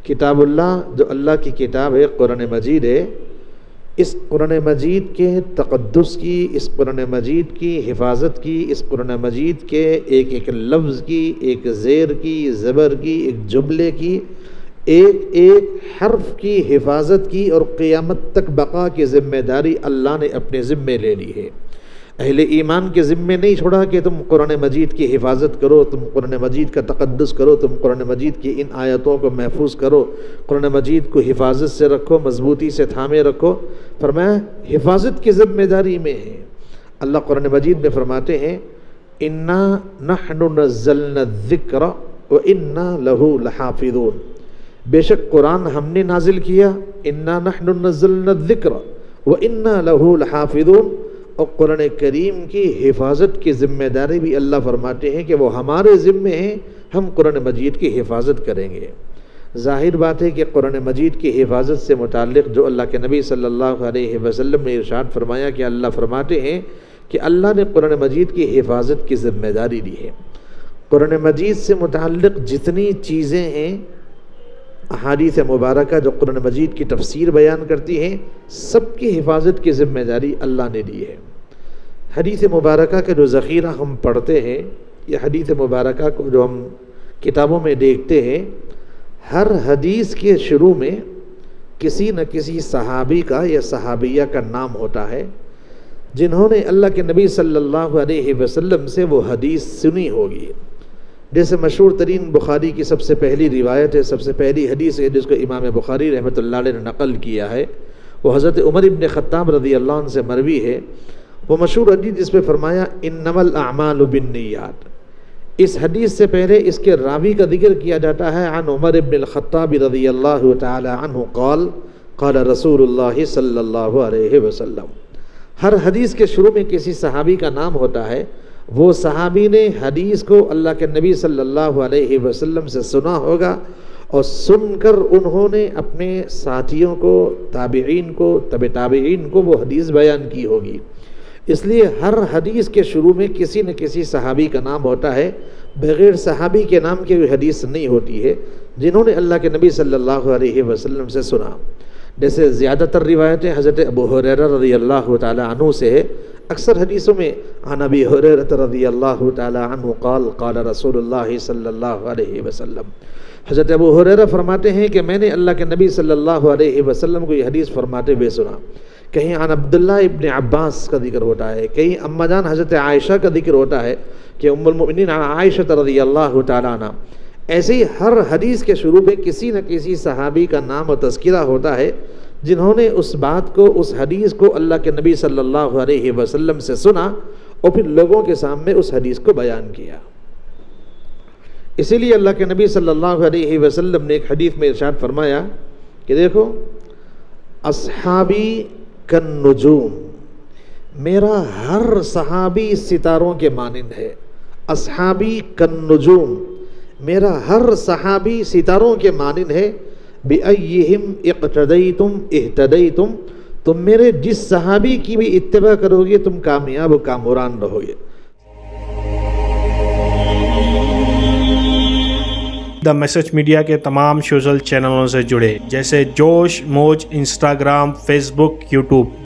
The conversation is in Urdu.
کتاب اللہ جو اللہ کی کتاب ہے، قرآن مجید ہے، اس قرآن مجید کے تقدس کی، اس قرآن مجید کی حفاظت کی، اس قرآن مجید کے ایک ایک لفظ کی، ایک زیر کی، زبر کی، ایک جملے کی، ایک ایک حرف کی حفاظت کی اور قیامت تک بقا کی ذمہ داری اللہ نے اپنے ذمے لے لی ہے۔ اہل ایمان کے ذمے نہیں چھوڑا کہ تم قرآن مجید کی حفاظت کرو، تم قرآن مجید کا تقدس کرو، تم قرآن مجید کی ان آیتوں کو محفوظ کرو، قرآن مجید کو حفاظت سے رکھو، مضبوطی سے تھامے رکھو۔ فرمایا حفاظت کی ذمہ داری میں ہے۔ اللہ قرآن مجید میں فرماتے ہیں اِنَّا نَحْنُ نَزَّلْنَا الذِّكْرَ وَإِنَّا لَهُ لَحَافِظُونَ، بے شک قرآن ہم نے نازل کیا، اِنَّا نَحْنُ نَزَّلْنَا الذِّكْرَ وَإِنَّا لَهُ لَحَافِظُونَ، اور قرآن کریم کی حفاظت کی ذمہ داری بھی اللہ فرماتے ہیں کہ وہ ہمارے ذمے ہیں، ہم قرآن مجید کی حفاظت کریں گے۔ ظاہر بات ہے کہ قرآن مجید کی حفاظت سے متعلق جو اللہ کے نبی صلی اللہ علیہ وسلم نے ارشاد فرمایا کہ اللہ فرماتے ہیں کہ اللہ نے قرآن مجید کی حفاظت کی ذمہ داری دی ہے۔ قرآن مجید سے متعلق جتنی چیزیں ہیں، احادیث مبارکہ جو قرآن مجید کی تفسیر بیان کرتی ہیں، سب کی حفاظت کی ذمہ داری اللہ نے دی ہے۔ حدیث مبارکہ کا جو ذخیرہ ہم پڑھتے ہیں، یہ حدیث مبارکہ کو جو ہم کتابوں میں دیکھتے ہیں، ہر حدیث کے شروع میں کسی نہ کسی صحابی کا یا صحابیہ کا نام ہوتا ہے جنہوں نے اللہ کے نبی صلی اللہ علیہ وسلم سے وہ حدیث سنی ہوگی۔ جیسے مشہور ترین بخاری کی سب سے پہلی روایت ہے، سب سے پہلی حدیث ہے جس کو امام بخاری رحمۃ اللہ علیہ نے نقل کیا ہے، وہ حضرت عمر ابن خطاب رضی اللہ عنہ سے مروی ہے۔ وہ مشہور حدیث جس پہ فرمایا انما الاعمال بالنیات، اس حدیث سے پہلے اس کے راوی کا ذکر کیا جاتا ہے عن عمر ابن الخطاب رضی اللہ تعالی عنہ قال قال رسول اللہ صلی اللہ علیہ وسلم۔ ہر حدیث کے شروع میں کسی صحابی کا نام ہوتا ہے، وہ صحابی نے حدیث کو اللہ کے نبی صلی اللہ علیہ وسلم سے سنا ہوگا اور سن کر انہوں نے اپنے ساتھیوں کو، تابعین کو، تبع تابعین کو وہ حدیث بیان کی ہوگی۔ اس لیے ہر حدیث کے شروع میں کسی نہ کسی صحابی کا نام ہوتا ہے، بغیر صحابی کے نام کی حدیث نہیں ہوتی ہے جنہوں نے اللہ کے نبی صلی اللہ علیہ وسلم سے سنا۔ جیسے زیادہ تر روایتیں حضرت ابو ہریرہ رضی اللہ تعالی عنہ سے ہے، اکثر حدیثوں میں عن ابی ہریرہ رضی اللہ تعالی عنہ قال قال رسول اللہ صلی اللہ علیہ وسلم۔ حضرت ابو ہریرہ فرماتے ہیں کہ میں نے اللہ کے نبی صلی اللہ علیہ وسلم کو یہ حدیث فرماتے ہوئے سنا۔ کہیں عن عبداللہ ابن عباس کا ذکر ہوتا ہے، کہیں اما جان حضرت عائشہ کا ذکر ہوتا ہے کہ ام المؤمنین عائشہ رضی اللہ تعالی عنہ۔ ایسے ہی ہر حدیث کے شروع میں کسی نہ کسی صحابی کا نام و تذکرہ ہوتا ہے جنہوں نے اس بات کو، اس حدیث کو اللہ کے نبی صلی اللہ علیہ وسلم سے سنا اور پھر لوگوں کے سامنے اس حدیث کو بیان کیا۔ اسی لیے اللہ کے نبی صلی اللہ علیہ وسلم نے ایک حدیث میں ارشاد فرمایا کہ دیکھو اصحابی کالنجوم، میرا ہر صحابی ستاروں کے مانند ہے۔ اصحابی کالنجوم، میرا ہر صحابی ستاروں کے مانند ہے۔ بِأَيِّهِمْ اِقْتَدَيْتُمْ اِهْتَدَيْتُمْ، تم میرے جس صحابی کی بھی اتباع کرو گے تم کامیاب و کامران رہو گے۔ دا میسج میڈیا کے تمام سوشل چینلوں سے جڑے جیسے جوش موج، انسٹاگرام، فیس بک، یوٹیوب۔